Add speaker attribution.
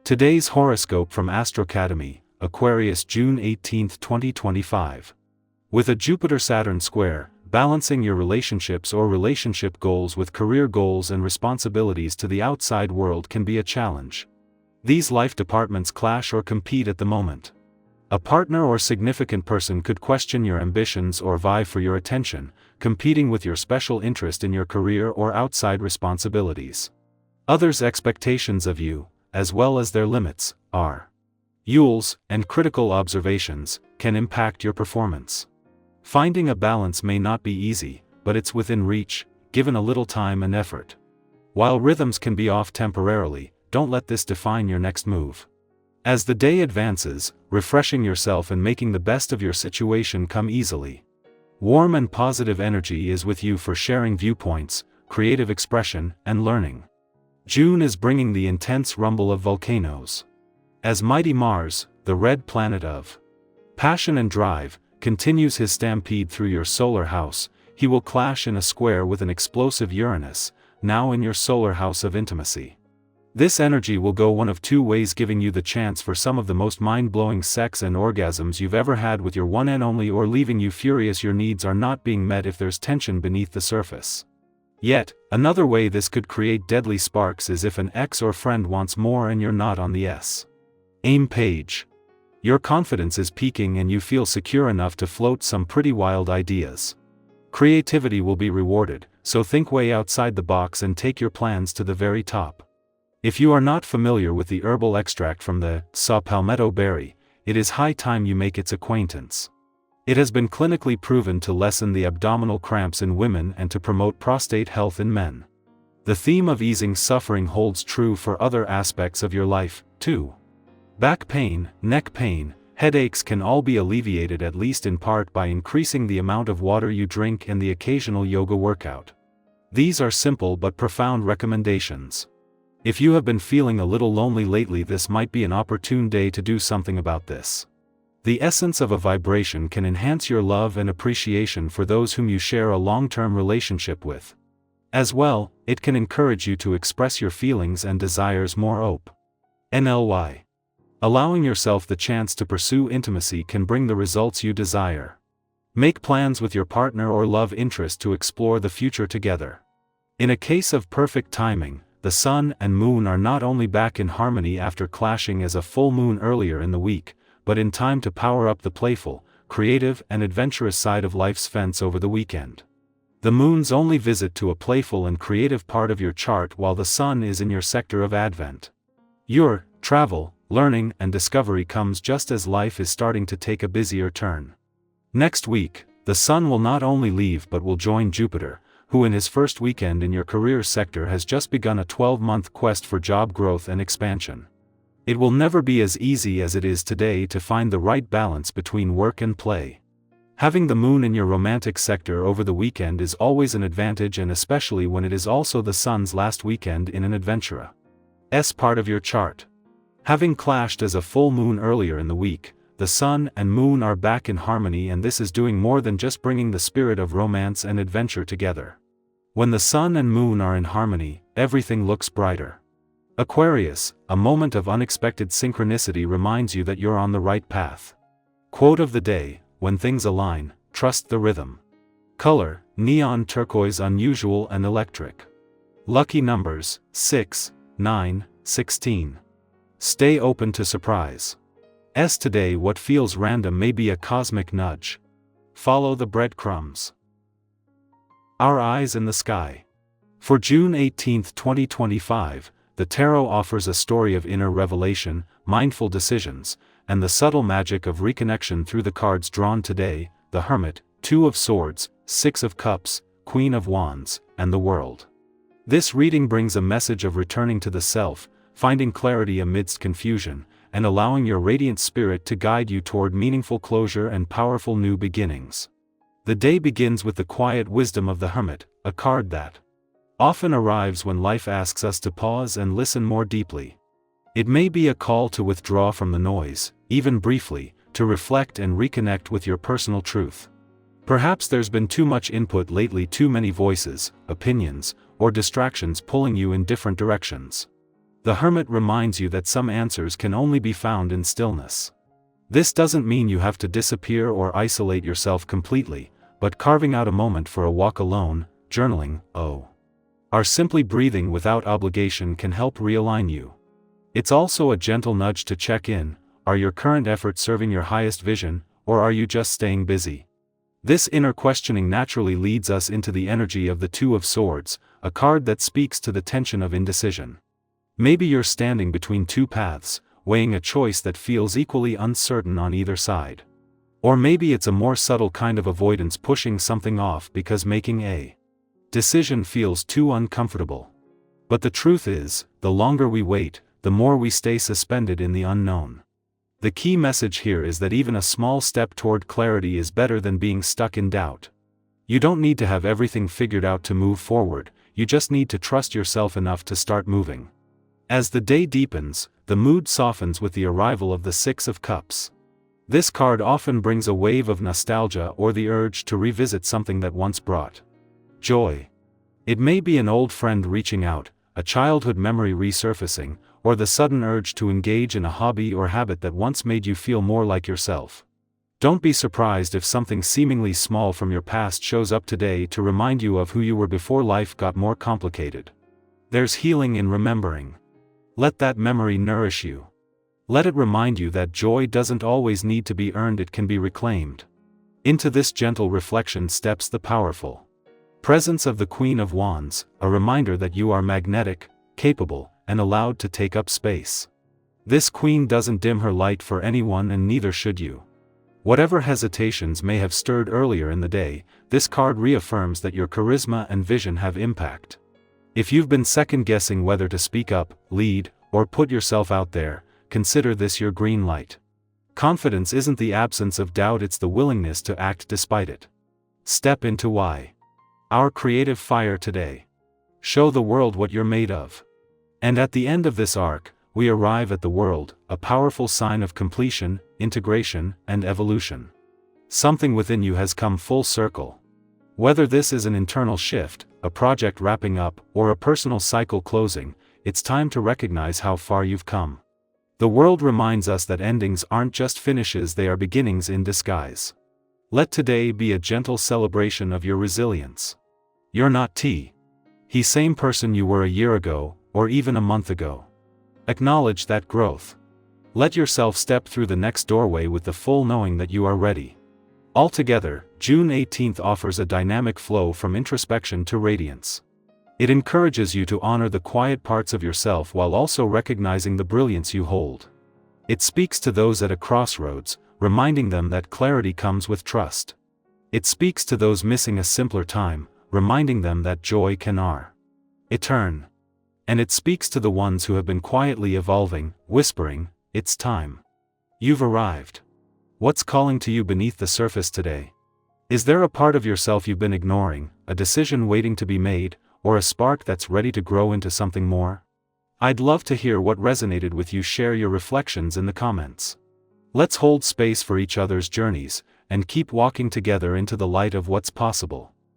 Speaker 1: Today's horoscope from Astrocademy, Aquarius, June 18, 2025. With a Jupiter-Saturn square, balancing your relationships or relationship goals with career goals and responsibilities to the outside world can be a challenge. These life departments clash or compete at the moment. A partner or significant person could question your ambitions or vie for your attention, competing with your special interest in your career or outside responsibilities. Others' expectations of you, as well as their limits, rules, and critical observations, can impact your performance. Finding a balance may not be easy, but it's within reach, given a little time and effort. While rhythms can be off temporarily, don't let this define your next move. As the day advances, refreshing yourself and making the best of your situation come easily. Warm and positive energy is with you for sharing viewpoints, creative expression, and learning. June is bringing the intense rumble of volcanoes. As mighty Mars, the red planet of passion and drive, continues his stampede through your solar house, he will clash in a square with an explosive Uranus, now in your solar house of intimacy. This energy will go one of two ways, giving you the chance for some of the most mind-blowing sex and orgasms you've ever had with your one and only, or leaving you furious your needs are not being met if there's tension beneath the surface. Yet, another way this could create deadly sparks is if an ex or friend wants more and you're not on the same page. Your confidence is peaking and you feel secure enough to float some pretty wild ideas. Creativity will be rewarded, so think way outside the box and take your plans to the very top. If you are not familiar with the herbal extract from the saw palmetto berry, it is high time you make its acquaintance. It has been clinically proven to lessen the abdominal cramps in women and to promote prostate health in men. The theme of easing suffering holds true for other aspects of your life, too. Back pain, neck pain, headaches can all be alleviated at least in part by increasing the amount of water you drink and the occasional yoga workout. These are simple but profound recommendations. If you have been feeling a little lonely lately, this might be an opportune day to do something about this. The essence of a vibration can enhance your love and appreciation for those whom you share a long-term relationship with. As well, it can encourage you to express your feelings and desires more openly. Allowing yourself the chance to pursue intimacy can bring the results you desire. Make plans with your partner or love interest to explore the future together. In a case of perfect timing, the Sun and Moon are not only back in harmony after clashing as a full moon earlier in the week, but in time to power up the playful, creative, and adventurous side of life's fence over the weekend. The Moon's only visit to a playful and creative part of your chart, while the Sun is in your sector of Advent. Your travel, learning, and discovery comes just as life is starting to take a busier turn. Next week, the Sun will not only leave but will join Jupiter, who in his first weekend in your career sector has just begun a 12-month quest for job growth and expansion. It will never be as easy as it is today to find the right balance between work and play. Having the Moon in your romantic sector over the weekend is always an advantage, and especially when it is also the Sun's last weekend in an adventurous part of your chart. Having clashed as a full moon earlier in the week, the Sun and Moon are back in harmony, and this is doing more than just bringing the spirit of romance and adventure together. When the Sun and Moon are in harmony, everything looks brighter. Aquarius, a moment of unexpected synchronicity reminds you that you're on the right path. Quote of the day: when things align, trust the rhythm. Color: neon turquoise, unusual and electric. Lucky numbers: 6, 9, 16. Stay open to surprise. Today, what feels random may be a cosmic nudge. Follow the breadcrumbs. Our eyes in the sky. For June 18, 2025, the Tarot offers a story of inner revelation, mindful decisions, and the subtle magic of reconnection through the cards drawn today: the Hermit, Two of Swords, Six of Cups, Queen of Wands, and the World. This reading brings a message of returning to the self, finding clarity amidst confusion, and allowing your radiant spirit to guide you toward meaningful closure and powerful new beginnings. The day begins with the quiet wisdom of the Hermit, a card that often arrives when life asks us to pause and listen more deeply. It may be a call to withdraw from the noise, even briefly, to reflect and reconnect with your personal truth. Perhaps there's been too much input lately, too many voices, opinions, or distractions pulling you in different directions. The Hermit reminds you that some answers can only be found in stillness. This doesn't mean you have to disappear or isolate yourself completely, but carving out a moment for a walk alone, journaling, or simply breathing without obligation can help realign you. It's also a gentle nudge to check in. Are your current efforts serving your highest vision, or are you just staying busy? This inner questioning naturally leads us into the energy of the Two of Swords, a card that speaks to the tension of indecision. Maybe you're standing between two paths, weighing a choice that feels equally uncertain on either side. Or maybe it's a more subtle kind of avoidance, pushing something off because making a decision feels too uncomfortable. But the truth is, the longer we wait, the more we stay suspended in the unknown. The key message here is that even a small step toward clarity is better than being stuck in doubt. You don't need to have everything figured out to move forward, you just need to trust yourself enough to start moving. As the day deepens, the mood softens with the arrival of the Six of Cups. This card often brings a wave of nostalgia or the urge to revisit something that once brought joy. It may be an old friend reaching out, a childhood memory resurfacing, or the sudden urge to engage in a hobby or habit that once made you feel more like yourself. Don't be surprised if something seemingly small from your past shows up today to remind you of who you were before life got more complicated. There's healing in remembering. Let that memory nourish you. Let it remind you that joy doesn't always need to be earned, it can be reclaimed. Into this gentle reflection steps the powerful presence of the Queen of Wands, a reminder that you are magnetic, capable, and allowed to take up space. This queen doesn't dim her light for anyone, and neither should you. Whatever hesitations may have stirred earlier in the day, this card reaffirms that your charisma and vision have impact. If you've been second-guessing whether to speak up, lead, or put yourself out there, consider this your green light. Confidence isn't the absence of doubt, it's the willingness to act despite it. Step into why. Our creative fire today. Show the world what you're made of. And at the end of this arc, we arrive at the World, a powerful sign of completion, integration, and evolution. Something within you has come full circle. Whether this is an internal shift, a project wrapping up, or a personal cycle closing, it's time to recognize how far you've come. The World reminds us that endings aren't just finishes, they are beginnings in disguise. Let today be a gentle celebration of your resilience. You're not the same person you were a year ago, or even a month ago. Acknowledge that growth. Let yourself step through the next doorway with the full knowing that you are ready. Altogether, June 18th offers a dynamic flow from introspection to radiance. It encourages you to honor the quiet parts of yourself while also recognizing the brilliance you hold. It speaks to those at a crossroads, reminding them that clarity comes with trust. It speaks to those missing a simpler time, reminding them that joy can return. And it speaks to the ones who have been quietly evolving, whispering, "It's time. You've arrived." What's calling to you beneath the surface today? Is there a part of yourself you've been ignoring, a decision waiting to be made, or a spark that's ready to grow into something more? I'd love to hear what resonated with you. Share your reflections in the comments. Let's hold space for each other's journeys, and keep walking together into the light of what's possible.